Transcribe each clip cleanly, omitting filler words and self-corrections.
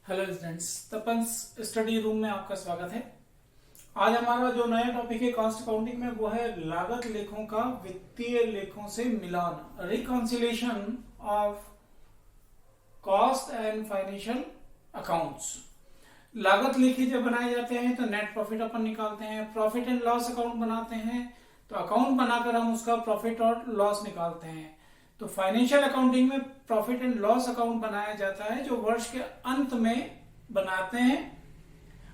Hello students, तपन study room में आपका स्वागत है। आज हमारा जो नया टॉपिक है कॉस्ट अकाउंटिंग में वो है लागत लेखों का वित्तीय लेखों से मिलान, reconciliation of cost and financial accounts. लागत लेखे जब बनाए जाते हैं तो नेट प्रॉफिट अपन निकालते हैं, प्रॉफिट एंड लॉस अकाउंट बनाते हैं तो अकाउंट बनाकर हम उसका प्रॉफिट और लॉस निकालते हैं। तो फाइनेंशियल अकाउंटिंग में प्रॉफिट एंड लॉस अकाउंट बनाया जाता है जो वर्ष के अंत में बनाते हैं।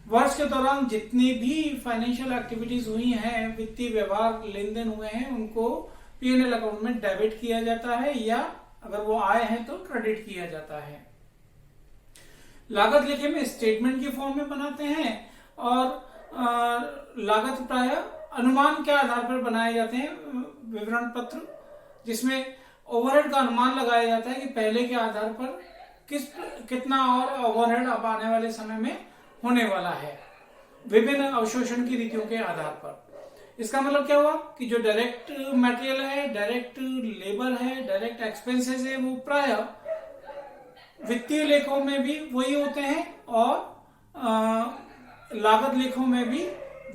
वर्ष के दौरान जितनी भी फाइनेंशियल एक्टिविटीज हुई हैं, वित्तीय व्यवहार लेन देन हुए हैं, उनको P&L अकाउंट में डेबिट किया जाता है या अगर वो आए हैं तो क्रेडिट किया जाता है। लागत लेखे में स्टेटमेंट की फॉर्म में बनाते हैं और लागत प्राय अनुमान के आधार पर बनाए जाते हैं। विवरण पत्र जिसमें ओवरहेड का अनुमान लगाया जाता है कि पहले के आधार पर कितना और ओवरहेड अब आने वाले समय में होने वाला है, विभिन्न अवशोषण की रीतियों के आधार पर। इसका मतलब क्या हुआ कि जो डायरेक्ट मटेरियल है, डायरेक्ट लेबर है, डायरेक्ट एक्सपेंसेस है, वो प्राय वित्तीय लेखों में भी वही होते हैं और लागत लेखों में भी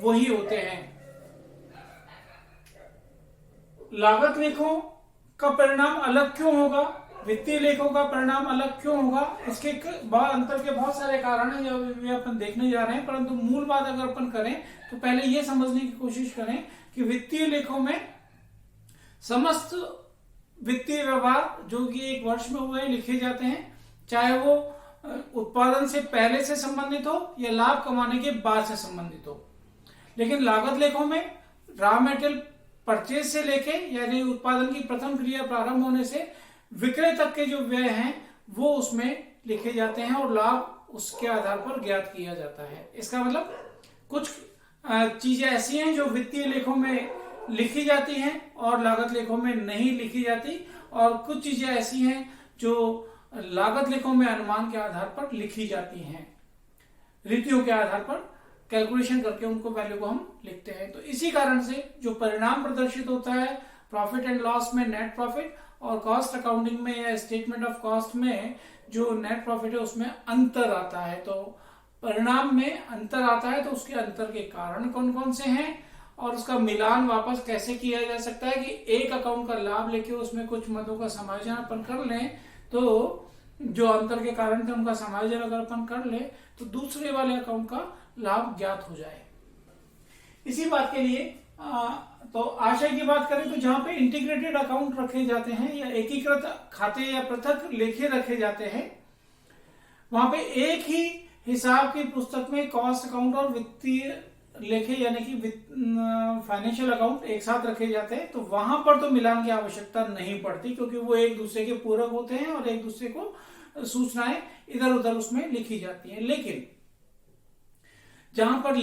वही होते हैं। लागत लेखों का परिणाम अलग क्यों होगा, वित्तीय लेखों का परिणाम अलग क्यों होगा, इसके अंतर के बहुत सारे कारण हैं जो अपन देखने जा रहे हैं। परंतु मूल बात अगर अपन करें तो पहले ये समझने की कोशिश करें कि वित्तीय लेखों में समस्त वित्तीय व्यवहार जो कि एक वर्ष में हुए लिखे जाते हैं, चाहे वो उत्पादन से पहले से संबंधित हो या लाभ कमाने के बाद से संबंधित हो। लेकिन लागत लेखों में रॉ मटेरियल परचेज से लेके यानी उत्पादन की प्रथम क्रिया प्रारंभ होने से विक्रय तक के जो व्यय हैं वो उसमें लिखे जाते हैं और लाभ उसके आधार पर ज्ञात किया जाता है। इसका मतलब कुछ चीजें ऐसी हैं जो वित्तीय लेखों में लिखी जाती हैं और लागत लेखों में नहीं लिखी जाती, और कुछ चीजें ऐसी हैं जो लागत लेखों में अनुमान के आधार पर लिखी जाती हैं, रीतियों के आधार पर कैलकुलेशन करके उनको वैल्यू को हम लिखते हैं। तो इसी कारण से जो परिणाम प्रदर्शित होता है प्रॉफिट एंड लॉस में नेट प्रॉफिट, और कॉस्ट अकाउंटिंग में या स्टेटमेंट ऑफ कॉस्ट में जो नेट प्रॉफिट है उसमें अंतर आता है। तो परिणाम में अंतर आता है तो उसके अंतर के कारण कौन कौन से हैं और उसका मिलान वापस कैसे किया जा सकता है कि एक अकाउंट का लाभ लेके उसमें कुछ मदों का समायोजन अपन कर लें तो जो अंतर के कारण थे उनका समायोजन अगर अपन कर ले तो दूसरे वाले अकाउंट का लाभ ज्ञात हो जाए। इसी बात के लिए तो आशय की बात करें तो जहां पे इंटीग्रेटेड अकाउंट रखे जाते हैं या एकीकृत खाते या पृथक लेखे रखे जाते हैं, वहां पे एक ही हिसाब की पुस्तक में कॉस्ट अकाउंट और वित्तीय लेखे यानी कि फाइनेंशियल अकाउंट एक साथ रखे जाते हैं, तो वहां पर तो मिलान की आवश्यकता नहीं पड़ती क्योंकि वो एक दूसरे के पूरक होते हैं और एक दूसरे को सूचनाएं इधर उधर उसमें लिखी जाती हैं। लेकिन जहां पर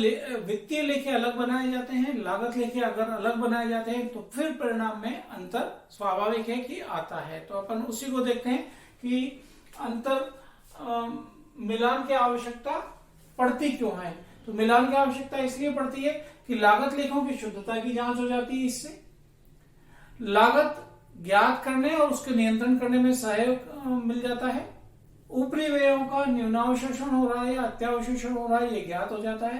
वित्तीय लेखे अलग बनाए जाते हैं, लागत लेखे अगर अलग बनाए जाते हैं तो फिर परिणाम में अंतर स्वाभाविक है कि आता है। तो अपन उसी को देखते हैं कि अंतर मिलान की आवश्यकता पड़ती क्यों है। तो मिलान की आवश्यकता इसलिए पड़ती है कि लागत लेखों की शुद्धता की जांच हो जाती है, इससे लागत ज्ञात करने और उसके नियंत्रण करने में सहयोग मिल जाता है, ऊपरी व्ययों का न्यूनावशोषण हो रहा है या अत्यावशोषण हो रहा है ये ज्ञात हो जाता है,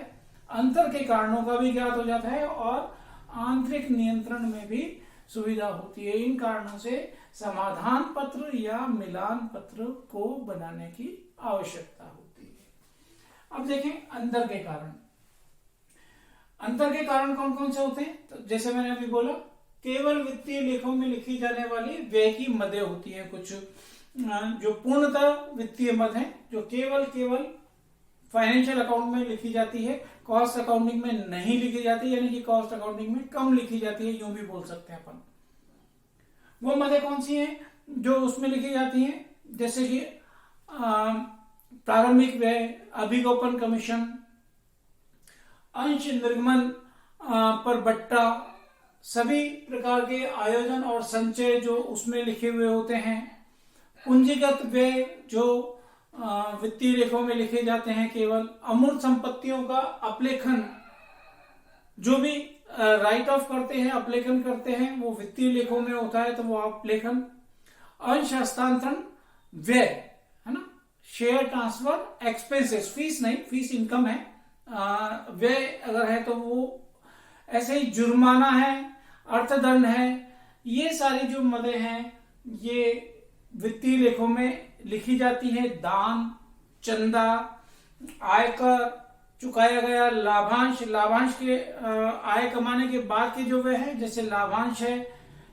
अंतर के कारणों का भी ज्ञात हो जाता है और आंतरिक नियंत्रण में भी सुविधा होती है। इन कारणों से समाधान पत्र या मिलान पत्र को बनाने की आवश्यकता होती है। अब देखें अंतर के कारण। अंतर के कारण कौन कौन से होते हैं, तो जैसे मैंने अभी बोला केवल वित्तीय लेखों में लिखी जाने वाली व्यय की मदें होती हैं, कुछ जो पूर्णतः वित्तीय मद हैं जो केवल फाइनेंशियल अकाउंट में लिखी जाती है, कॉस्ट अकाउंटिंग में नहीं लिखी जाती, यानी कि कॉस्ट अकाउंटिंग में कम लिखी जाती है, यूं भी बोल सकते हैं अपन। वो मदें कौन सी हैं जो उसमें लिखी जाती हैं, जैसे कि प्रारंभिक व्यय, अभिगोपन कमीशन, अंश निर्गमन पर बट्टा, सभी प्रकार के आयोजन और संचय जो उसमें लिखे हुए होते हैं, पूंजीगत व्यय जो वित्तीय लेखों में लिखे जाते हैं, केवल अमूर्त संपत्तियों का अपलेखन जो भी राइट ऑफ करते हैं, अपलेखन करते हैं, वो वित्तीय लेखों में होता है तो वो अपलेखन, अंश हस्तांतरण व्यय है ना, शेयर ट्रांसफर एक्सपेंसेस, फीस नहीं, फीस इनकम है, व्यय अगर है तो वो, ऐसे ही जुर्माना है, अर्थदंड है, ये सारी जो मदें हैं ये वित्तीय लेखों में लिखी जाती है। दान, चंदा, आयकर, चुकाया गया लाभांश, लाभांश के आय कमाने के बाद के जो व्यय है, जैसे लाभांश है,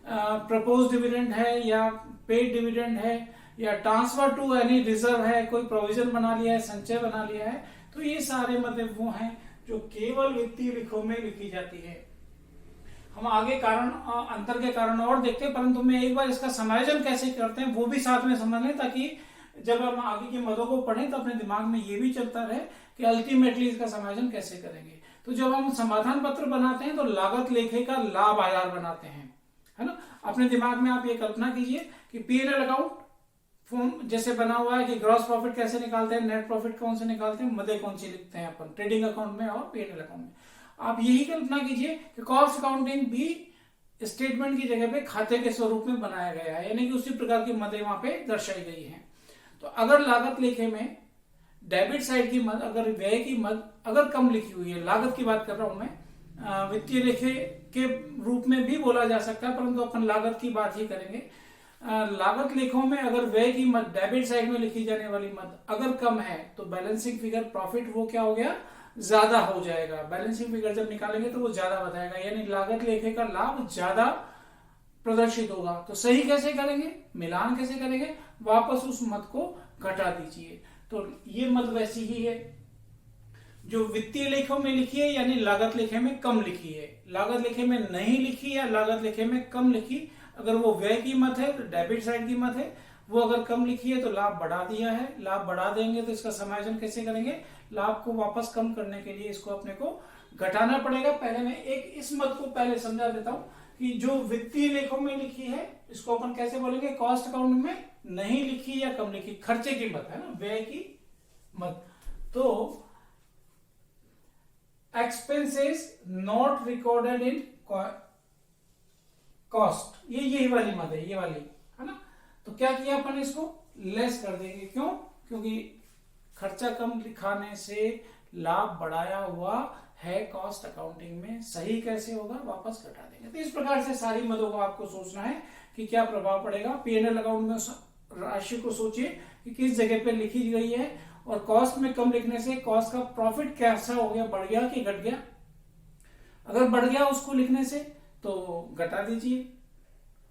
प्रपोज डिविडेंड है या पेड डिविडेंड है, या ट्रांसफर टू एनी रिजर्व है, कोई प्रोविजन बना लिया है, संचय बना लिया है, तो ये सारे मतलब वो हैं जो केवल वित्तीय लेखों में लिखी जाती है। हम आगे कारण अंतर के कारण और देखते हैं, परंतु मैं एक बार इसका समायोजन कैसे करते हैं वो भी साथ में समझ लें, ताकि जब हम आगे की मदों को पढ़ें तो अपने दिमाग में ये भी चलता रहे कि अल्टीमेटली इसका समायोजन कैसे करेंगे। तो जब हम समाधान पत्र बनाते हैं तो लागत लेखे का लाभ आधार बनाते हैं, है ना। अपने दिमाग में आप ये कल्पना कीजिए कि P&L अकाउंट फॉर्म जैसे बना हुआ है कि ग्रॉस प्रॉफिट कैसे निकालते हैं, नेट प्रॉफिट कौन से निकालते हैं, मदे कौन सी लिखते हैं अपन ट्रेडिंग अकाउंट में और P&L अकाउंट में। आप यही कल्पना कीजिए कि कॉस्ट अकाउंटिंग भी स्टेटमेंट की जगह पे खाते के स्वरूप में बनाया गया है, यानी कि उसी प्रकार की मदें वहां पे दर्शाई गई हैं। तो अगर लागत लेखे में डेबिट साइड की मद, अगर व्यय की मद अगर कम लिखी हुई है, लागत की बात कर रहा हूं मैं, वित्तीय लेखे के रूप में भी बोला जा सकता है, परंतु अपन लागत की बात ही करेंगे। लागत लेखों में अगर व्यय की मद डेबिट साइड में लिखी जाने वाली मद अगर कम है तो बैलेंसिंग फिगर प्रॉफिट वो क्या हो गया, ज्यादा हो जाएगा। बैलेंसिंग फिगर जब निकालेंगे तो वो ज्यादा बताएगा, यानी लागत लेखे का लाभ ज्यादा प्रदर्शित होगा। तो सही कैसे करेंगे, मिलान कैसे करेंगे, वापस उस मद को घटा दीजिए। तो ये मद वैसी ही है जो वित्तीय लेखों में लिखी है, यानी लागत लेखे में कम लिखी है। लागत लेखे में नहीं लिखी या लागत लेखे में कम लिखी, अगर वो व्यय की मद है तो डेबिट साइड की मद है, वो अगर कम लिखी है तो लाभ बढ़ा दिया है। लाभ बढ़ा देंगे तो इसका समायोजन कैसे करेंगे, लाभ को वापस कम करने के लिए इसको अपने को घटाना पड़ेगा। पहले मैं एक इस मद को पहले समझा देता हूं कि जो वित्तीय लेखों में लिखी है इसको अपन कैसे बोलेंगे, कॉस्ट अकाउंट में नहीं लिखी या कम लिखी, खर्चे की मद है ना, व्यय की मद। तो expenses not recorded in cost, ये यही वाली मद है, ये वाली है ना। तो क्या किया अपन, इसको लेस कर देंगे। क्यों, क्योंकि खर्चा कम दिखाने से लाभ बढ़ाया हुआ है कॉस्ट अकाउंटिंग में। सही कैसे होगा, वापस घटा देंगे। तो इस प्रकार से सारी मदों को आपको सोचना है कि क्या प्रभाव पड़ेगा। P&L अकाउंट में राशि को सोचिए कि किस जगह पे लिखी गई है, और कॉस्ट में कम लिखने से कॉस्ट का प्रॉफिट कैसा हो गया, बढ़ गया कि घट गया। अगर बढ़ गया उसको लिखने से तो घटा दीजिए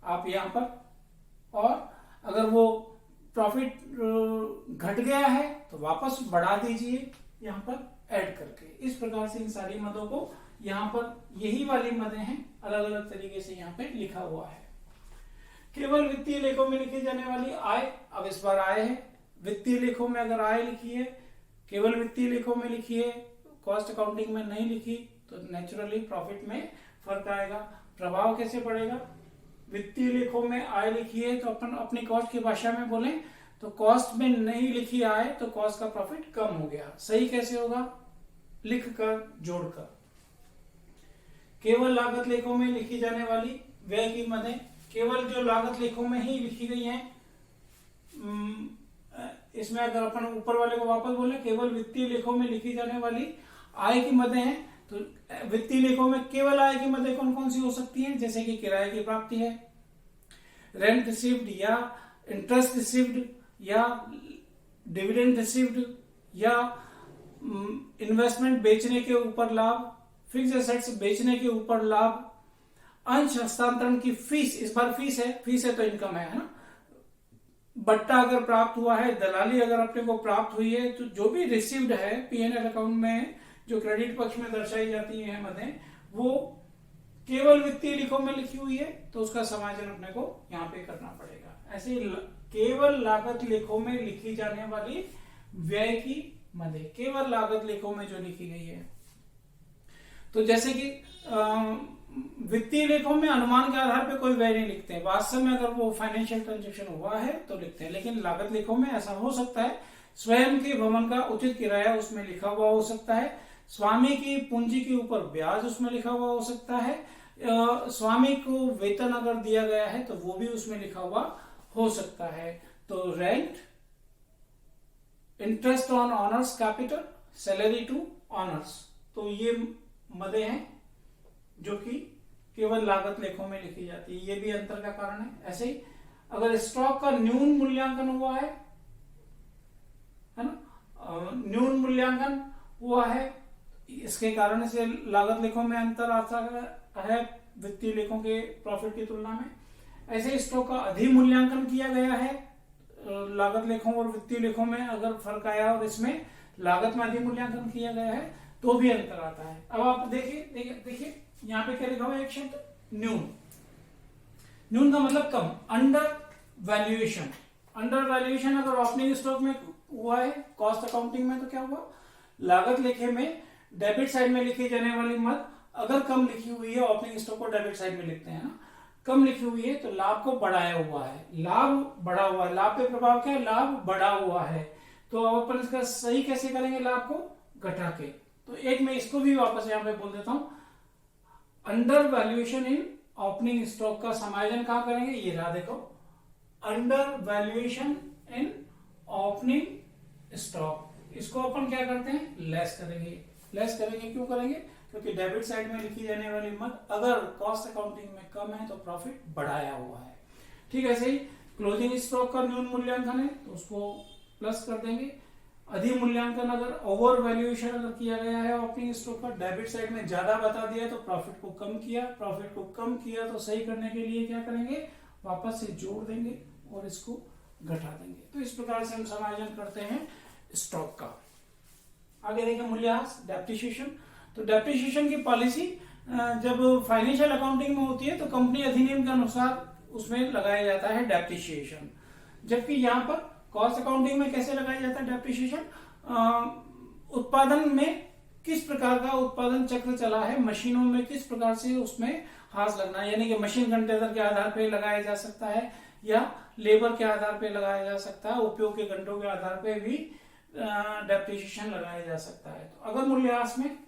आप यहां पर, और अगर वो प्रॉफिट घट गया है तो वापस बढ़ा दीजिए यहां पर ऐड करके। इस प्रकार से इन सारी मदों को यहां पर, यही वाली मदें हैं, अलग अलग तरीके से यहां पे लिखा हुआ है। केवल वित्तीय लेखों में लिखी जाने वाली आय, अब इस बार आय है। वित्तीय लेखों में अगर आय लिखी है, केवल वित्तीय लेखों में लिखी है, कॉस्ट अकाउंटिंग में नहीं लिखी, तो नेचुरली प्रॉफिट में फर्क आएगा। प्रभाव कैसे पड़ेगा, वित्तीय लेखों में आय लिखी है तो अपन अपनी कॉस्ट की भाषा में बोलें तो कॉस्ट में नहीं लिखी आय तो कॉस्ट का प्रॉफिट कम हो गया। सही कैसे होगा, लिख कर जोड़कर। केवल लागत लेखों में लिखी जाने वाली व्यय की मदें, केवल जो लागत लेखों में ही लिखी गई हैं, इसमें अगर अपन ऊपर वाले को वापस बोले, केवल वित्तीय लेखों में लिखी जाने वाली आय की मदें हैं, तो वित्तीय लेखों में केवल आय की मदें कौन कौन सी हो सकती हैं, जैसे कि किराए की प्राप्ति है, रेंट रिसीव्ड या इंटरेस्ट रिसीव्ड या डिविडेंड रिसीव्ड या इन्वेस्टमेंट बेचने के ऊपर लाभ, फिक्स एसेट्स बेचने के ऊपर लाभ, अंश हस्तांतरण की फीस, इस बार फीस है तो इनकम है ना, बट्टा अगर प्राप्त हुआ है, दलाली अगर अपने को प्राप्त हुई है, तो जो भी रिसीव्ड है P&L अकाउंट में जो क्रेडिट पक्ष में दर्शाई जाती है मदें, वो केवल वित्तीय लेखों में लिखी हुई है तो उसका समायोजन अपने को यहाँ पे करना पड़ेगा। ऐसे केवल लागत लेखों में लिखी जाने वाली व्यय की मदें, केवल लागत लेखों में जो लिखी गई है। तो जैसे कि वित्तीय लेखों में अनुमान के आधार पे कोई व्यय नहीं लिखते हैं, वास्तव में अगर वो फाइनेंशियल ट्रांजैक्शन हुआ है तो लिखते हैं। लेकिन लागत लेखों में ऐसा हो सकता है, स्वयं के भवन का उचित किराया उसमें लिखा हुआ हो सकता है, स्वामी की पूंजी के ऊपर ब्याज उसमें लिखा हुआ हो सकता है, स्वामी को वेतन अगर दिया गया है तो वो भी उसमें लिखा हुआ हो सकता है। तो rent, interest on owner's capital, salary to owners. तो ये मदें हैं जो कि केवल लागत लेखों में लिखी जाती है, ये भी अंतर का कारण है। ऐसे ही अगर स्टॉक का न्यून मूल्यांकन हुआ है ना, न्यून मूल्यांकन हुआ है, इसके कारण से लागत लेखों में अंतर आता है वित्तीय लेखों के प्रॉफिट की तुलना में। ऐसे स्टॉक का अधिमूल्यांकन किया गया है लागत लेखों और वित्तीय लेखों में, अगर फर्क आया और इसमें लागत में अधिमूल्यांकन किया गया है तो भी अंतर आता है। अब आप देखिए यहाँ पे क्या लिखा हुआ है, एक शब्द न्यून। न्यून का मतलब कम, अंडर वैल्यूएशन। अंडर वैल्यूएशन अगर ओपनिंग स्टॉक में हुआ है कॉस्ट अकाउंटिंग में, तो क्या हुआ, लागत लेखे में डेबिट साइड में लिखी जाने वाली मद अगर कम लिखी हुई है, ओपनिंग स्टॉक को डेबिट साइड में लिखते हैं ना, कम लिखी हुई है तो लाभ को बढ़ाया हुआ है, लाभ बढ़ा हुआ है, लाभ पे प्रभाव क्या है, लाभ बढ़ा हुआ है। तो अब अपन इसका सही कैसे करेंगे, लाभ को घटा के। तो एक मैं इसको भी वापस यहां पे बोल देता हूं, under valuation in opening stock का समायोजन कहां करेंगे, ये रहा देखो, under valuation in opening stock. इसको अपन क्या करते हैं, लेस करेंगे। लेस करेंगे क्यों करेंगे, क्योंकि डेबिट साइड में लिखी जाने वाली मद अगर कॉस्ट अकाउंटिंग में कम है तो प्रॉफिट बढ़ाया हुआ है। ठीक है, ऐसे ही क्लोजिंग स्टॉक का न्यून मूल्यांकन है तो उसको प्लस कर देंगे। अधिमूल्यांकन अगर ओवर वैल्यूएशन अगर किया गया है ओपनिंग स्टॉक का, डेबिट साइड में ज्यादा बता दिया तो प्रॉफिट को कम किया, प्रॉफिट को कम किया तो सही करने के लिए क्या करेंगे, वापस से जोड़ देंगे और इसको घटा देंगे। तो इस प्रकार से हम समायोजन करते हैं स्टॉक का। आगे देखिए मूल्यह्रास, डेप्रिसिएशन। तो डेप्रिसिएशन की पॉलिसी जब फाइनेंशियल अकाउंटिंग में होती है तो कंपनी अधिनियम के अनुसार उसमें लगाया जाता है डेप्रिसिएशन, जबकि यहाँ पर कॉस्ट अकाउंटिंग में कैसे लगाया जाता है डेप्रिसिएशन, उत्पादन में किस प्रकार का उत्पादन चक्र चला है, मशीनों में किस प्रकार से उसमें हाथ लगना, यानी कि मशीन कंटेनर के आधार पर लगाया जा सकता है या लेबर के आधार पर लगाया जा सकता है, उपयोग के घंटों के आधार पर भी डेप्रिसिएशन लगाया जा सकता है। तो अगर मूल्यह्रास में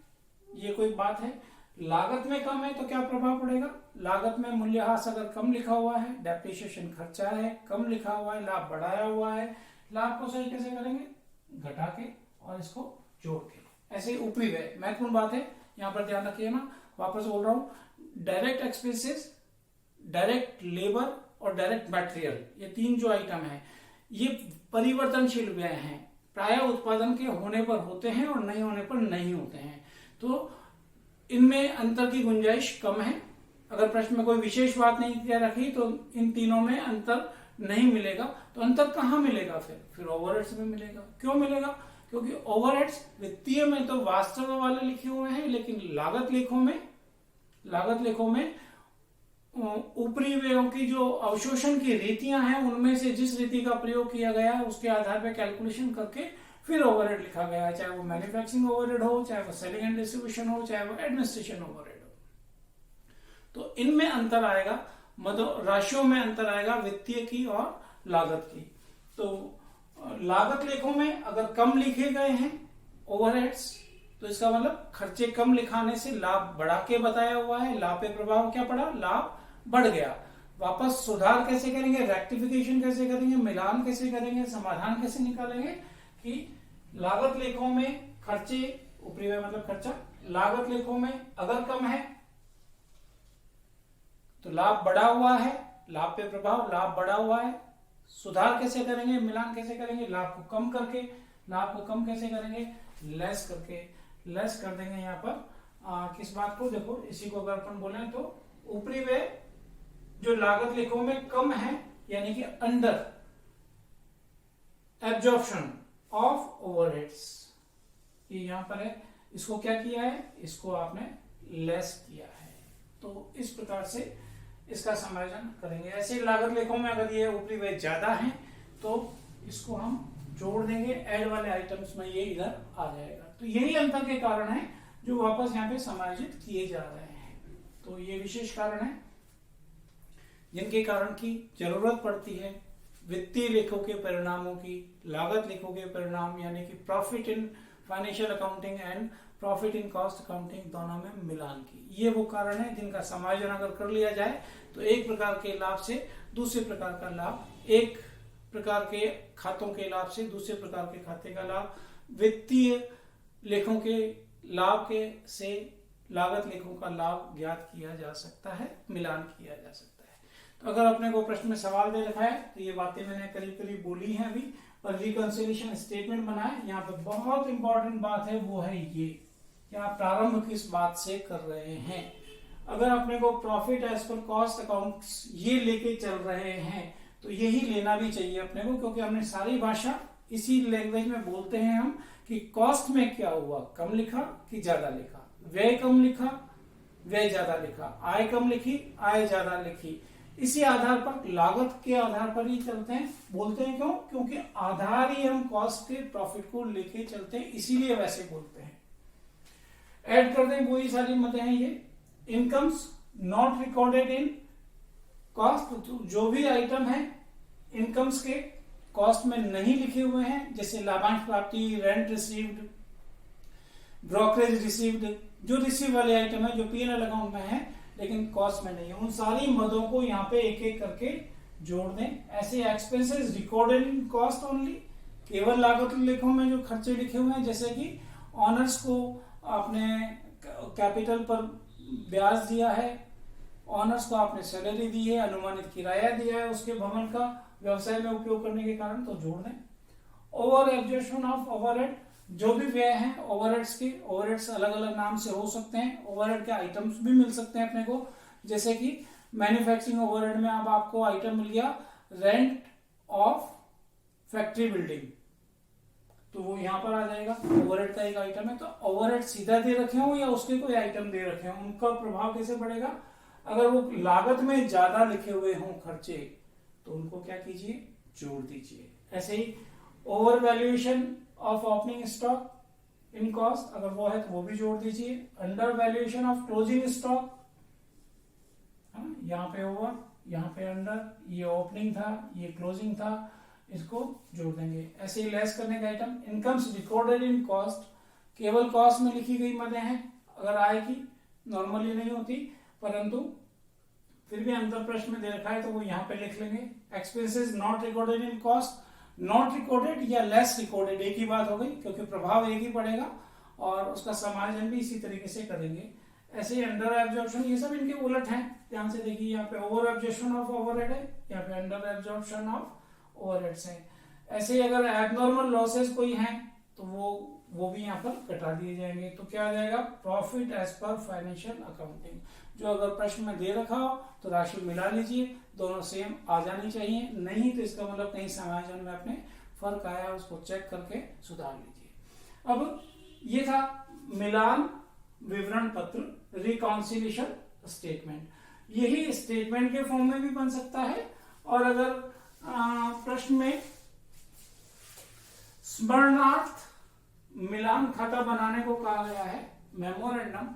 ये कोई बात है, लागत में कम है तो क्या प्रभाव पड़ेगा, लागत में मूल्यह्रास अगर कम लिखा हुआ है, डेप्रिसिएशन खर्चा है, कम लिखा हुआ है, लाभ बढ़ाया हुआ है, लाभ को सही कैसे करेंगे, घटा के और इसको जोड़ के। ऐसे ऊपरी व्यय, महत्वपूर्ण बात है, यहां पर ध्यान रखिए ना, वापस बोल रहा हूं, डायरेक्ट एक्सपेंसेस, डायरेक्ट लेबर और डायरेक्ट मटेरियल, ये तीन जो आइटम है ये परिवर्तनशील व्यय हैं, प्राय उत्पादन के होने पर होते हैं और नहीं होने पर नहीं होते हैं। तो इनमें अंतर की गुंजाइश कम है। अगर प्रश्न में कोई विशेष बात नहीं किया रखी तो इन तीनों में अंतर नहीं मिलेगा। तो अंतर कहाँ मिलेगा, फिर ओवरहेड्स में मिलेगा। क्यों मिलेगा, क्योंकि ओवरहेड्स वित्तीय में तो वास्तव वाले लिखे हुए हैं, लेकिन लागत लेखों में ऊपरी व्ययों की जो अवशोषण की रीतियां हैं उनमें से जिस रीति का प्रयोग किया गया है उसके आधार पर कैलकुलेशन करके फिर ओवरहेड लिखा गया है, चाहे वो मैन्युफैक्चरिंग ओवरहेड हो, चाहे वो सेलिंग एंड डिस्ट्रीब्यूशन हो, चाहे वो एडमिनिस्ट्रेशन ओवरहेड हो। तो इनमें अंतर आएगा, राशियों में अंतर आएगा वित्तीय की और लागत की। तो लागत लेखों में अगर कम लिखे गए हैं ओवरहेड्स तो इसका मतलब खर्चे कम लिखाने से लाभ बढ़ा के बताया हुआ है, लाभ पे प्रभाव क्या पड़ा, लाभ बढ़ गया। वापस सुधार कैसे करेंगे, रेक्टिफिकेशन कैसे करेंगे, मिलान कैसे करेंगे, समाधान कैसे निकालेंगे कि लागत लेखों में खर्चे, ऊपरी व्यय मतलब खर्चा, लागत लेखों में अगर कम है तो लाभ बढ़ा हुआ है, लाभ पे प्रभाव, लाभ बढ़ा हुआ है। सुधार कैसे करेंगे, मिलान कैसे करेंगे, लाभ को कम करके, लाभ को कम कैसे करेंगे, लेस करके, लेस कर देंगे यहाँ पर किस बात को, देखो इसी को अगर अपन बोले तो ऊपरी व्यय जो लागत लेखों में कम है यानी कि अंडर एब्जॉर्प्शन ऑफ ओवरहेड्स, ये यहां पर है, इसको क्या किया है, इसको आपने लेस किया है। तो इस प्रकार से इसका समायोजन करेंगे। ऐसे लागत लेखों में अगर ये ऊपरी व्यय ज्यादा है तो इसको हम जोड़ देंगे, ऐड वाले आइटम्स में ये इधर आ जाएगा। तो यही अंतर के कारण है जो वापस यहाँ पे समायोजित किए जा रहे हैं। तो ये विशेष कारण है जिनके कारण की जरूरत पड़ती है वित्तीय लेखों के परिणामों की लागत लेखों के परिणाम यानी कि profit in financial accounting and profit in cost accounting दोनों में मिलान की। ये वो कारण है जिनका समायोजन अगर कर लिया जाए तो एक प्रकार के लाभ से दूसरे प्रकार का लाभ, एक प्रकार के खातों के लाभ से दूसरे प्रकार के खाते का लाभ, वित्तीय लेखों के लाभ के से लागत लेखों का लाभ ज्ञात किया जा सकता है, मिलान किया जा सकता है। तो अगर अपने को प्रश्न में सवाल दे रखा है तो ये बातें मैंने करीब करीब बोली हैं अभी, और रिकंसिलिएशन स्टेटमेंट बनाए। यहाँ पे बहुत इंपॉर्टेंट बात है, वो है ये कि आप प्रारंभ किस बात से कर रहे हैं। अगर अपने को profit as per cost accounts ये लेके चल रहे हैं तो यही लेना भी चाहिए अपने को, क्योंकि हमने सारी भाषा इसी लैंग्वेज में बोलते हैं हम कि कॉस्ट में क्या हुआ, कम लिखा कि ज्यादा लिखा, व्यय कम लिखा व्यय ज्यादा लिखा, आय कम लिखी आय ज्यादा लिखी। इसी आधार पर लागत के आधार पर ही चलते हैं। बोलते हैं क्यों? क्योंकि आधार ही हम कॉस्ट के प्रॉफिट को लेके चलते हैं, इसीलिए वैसे बोलते हैं। ऐड कर दें वही सारी मतें हैं ये। Incomes not recorded in cost, जो भी आइटम है इनकम्स के कॉस्ट में नहीं लिखे हुए हैं, जैसे लाभांश प्राप्ति, रेंट रिसीव्ड, ब्रोकरेज रिसीव्ड, जो रिसीव वाले आइटम है जो P&L अकाउंट में है लेकिन कॉस्ट में नहीं है, उन सारी मदों को यहाँ पे एक एक करके जोड़ दें। ऐसे expenses recorded in cost only, केवल लागत लेखों में जो खर्चे लिखे हुए हैं, जैसे कि ऑनर्स को आपने कैपिटल पर ब्याज दिया है, ऑनर्स को आपने सैलरी दी है, अनुमानित किराया दिया है उसके भवन का व्यवसाय में उपयोग करने के कारण, तो जोड़ दें। ओवर एब्जॉर्प्शन ऑफ ओवरहेड, जो भी व्यय हैं ओवरहेड्स के, ओवरहेड्स अलग अलग नाम से हो सकते हैं, ओवरहेड के आइटम्स भी मिल सकते हैं अपने को, जैसे कि मैन्युफैक्चरिंग ओवरहेड में अब आपको आइटम मिल गया रेंट ऑफ फैक्ट्री बिल्डिंग, तो वो यहाँ पर आ जाएगा, ओवरहेड का एक आइटम है। तो ओवरहेड सीधा दे रखे हो या उसके कोई आइटम दे रखे हो, उनका प्रभाव कैसे पड़ेगा? अगर वो लागत में ज्यादा लिखे हुए हों खर्चे तो उनको क्या कीजिए, जोड़ दीजिए। ऐसे ही overvaluation of opening stock in cost, अगर वो है तो वो भी जोड़ दीजिए। Undervaluation of closing stock, यहाँ पे ओवर यहाँ पे अंडर, ये ओपनिंग था ये क्लोजिंग था, इसको जोड़ देंगे। ऐसे ही लेस करने का item incomes recorded in cost, केवल कॉस्ट में लिखी गई मदें हैं, अगर आय की नॉर्मली नहीं होती, परंतु फिर भी अंतर प्रश्न में दे रखा है तो वो यहाँ पे लिख लेंगे। Expenses not recorded in cost, not recorded या लेस रिकॉर्डेड एक ही बात हो गई, क्योंकि प्रभाव एक ही पड़ेगा और उसका समायोजन भी इसी तरीके से करेंगे। ऐसे ही अंडर एब्जॉर्प्शन, ये सब इनके उलट हैं, ध्यान से देखिए। यहाँ पे ओवर एब्जॉर्प्शन ऑफ ओवरहेड है, यहाँ पे अंडर एब्जॉर्प्शन ऑफ ओवरहेड्स है। ऐसे ही अगर एबनॉर्मल लॉसेस कोई हैं तो वो भी यहाँ पर कटा दिए जाएंगे। तो क्या आ जाएगा, profit as per financial accounting. जो अगर प्रश्न में दे रखा हो तो राशि मिला लीजिए, दोनों सेम आ जानी चाहिए, नहीं तो इसका मतलब कहीं समायोजन में अपने फर्क आया, उसको चेक करके सुधार लीजिए। अब ये था मिलान विवरण पत्र, रिकॉन्सिलिएशन स्टेटमेंट। यही स्टेटमेंट के फॉर्म में भी बन सकता है, और अगर प्रश्न में स्मरणार्थ मिलान खाता बनाने को कहा गया है, मेमोरेंडम,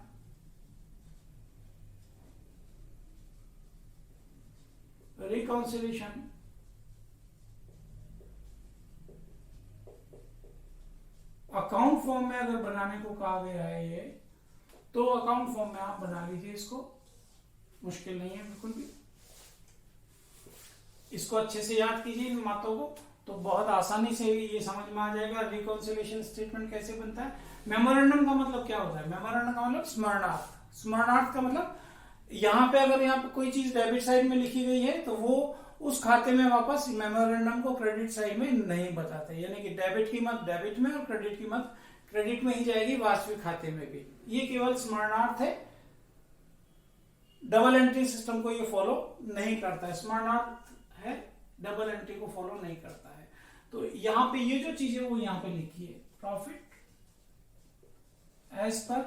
रिकॉन्सिलिएशन अकाउंट फॉर्म में अगर बनाने को कहा गया है ये, तो अकाउंट फॉर्म में आप बना लीजिए, इसको मुश्किल नहीं है बिल्कुल भी। इसको अच्छे से याद कीजिए इन बातों को, तो बहुत आसानी से ये समझ में आ जाएगा रिकॉन्सिलिएशन स्टेटमेंट कैसे बनता है। मेमोरेंडम का मतलब क्या होता है? मेमोरेंडम का मतलब स्मरणार्थ। स्मरणार्थ का मतलब यहाँ पे अगर यहाँ पे कोई चीज डेबिट साइड में लिखी गई है तो वो उस खाते में वापस मेमोरेंडम को क्रेडिट साइड में नहीं बताते, यानी कि डेबिट की मत डेबिट में और क्रेडिट की मत क्रेडिट में ही जाएगी, वास्तविक खाते में भी। ये केवल स्मरणार्थ है, डबल एंट्री सिस्टम को ये फॉलो नहीं करता है। स्मरणार्थ है, डबल एंट्री को फॉलो नहीं करता है। तो यहाँ पे ये जो चीज है वो यहाँ पे लिखी है, प्रॉफिट एज पर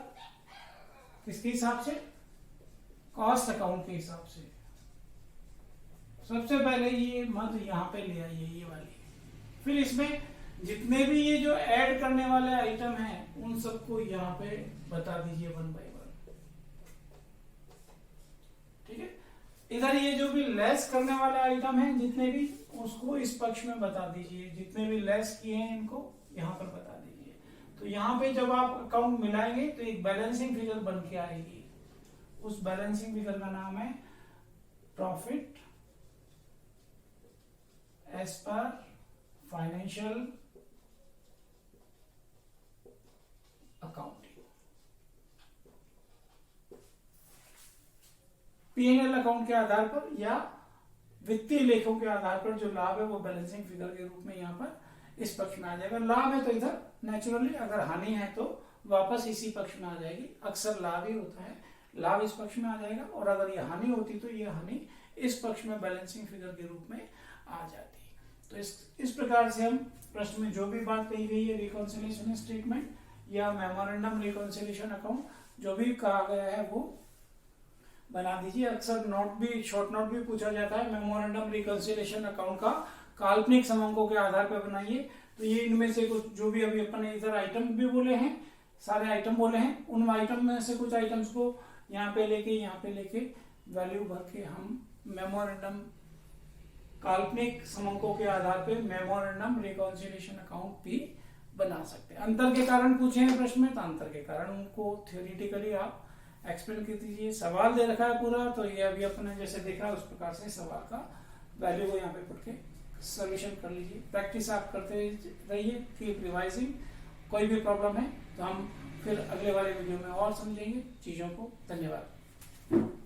किसके हिसाब से, कॉस्ट अकाउंट के हिसाब से। सबसे पहले ये मद यहाँ पे ले आइए, ये वाली। फिर इसमें जितने भी ये जो ऐड करने वाले आइटम हैं उन सबको यहाँ पे बता दीजिए 1 by 1, ठीक है। इधर ये जो भी लेस करने वाले आइटम हैं जितने भी, उसको इस पक्ष में बता दीजिए, जितने भी लेस किए हैं इनको यहाँ पर बता दीजिए। तो यहाँ पे जब आप अकाउंट मिलाएंगे तो एक बैलेंसिंग फिगर बन के आएगी, उस बैलेंसिंग फिगर का नाम है profit as per financial accounting. P&L account के आधार पर या वित्तीय लेखों के आधार पर जो लाभ है वो बैलेंसिंग फिगर के रूप में यहाँ पर इस पक्ष में आ जाएगा। लाभ है तो इधर नेचुरली, अगर हानि है तो वापस इसी पक्ष में आ जाएगी। अक्सर लाभ ही होता है, लाभ इस पक्ष में आ जाएगा, और अगर ये हानि होती तो ये हानि इस पक्ष में बैलेंसिंग फिगर के रूप में आ जाती। तो इस प्रकार से हम प्रश्न में जो भी बात कही गई है, रिकॉन्सिलिएशन स्टेटमेंट या मेमोरेंडम रिकॉन्सिलिएशन अकाउंट, जो भी कहा गया है वो बना दीजिए। अक्सर नोट भी, शॉर्ट नोट भी पूछा जाता है, मेमोरेंडम रिकॉन्सिलिएशन अकाउंट का काल्पनिक समंकों के आधार पर बनाइए। तो ये इनमें से कुछ जो भी अभी अपन ने इधर आइटम भी बोले हैं, सारे आइटम बोले हैं, उन आइटम में से कुछ आइटम्स को यहाँ पे लेके वैल्यू भर के हम मेमोरेंडम काल्पनिक समंकों के आधार पे मेमोरेंडम रिकॉन्सिलिएशन अकाउंट भी बना सकते हैं। अंतर के कारण पूछे हैं प्रश्न में, तो अंतर के कारण उनको थ्योरेटिकली आप एक्सप्लेन कर दीजिए। सवाल दे रखा है पूरा, तो ये अभी अपने जैसे देखा उस प्रकार से सवाल का वैल्यू को यहाँ पे पुट के सोल्यूशन कर लीजिए। प्रैक्टिस आप करते रहिए, कीप रिवाइजिंग। कोई भी प्रॉब्लम है तो हम फिर अगले वाले वीडियो में और समझेंगे चीजों को। धन्यवाद।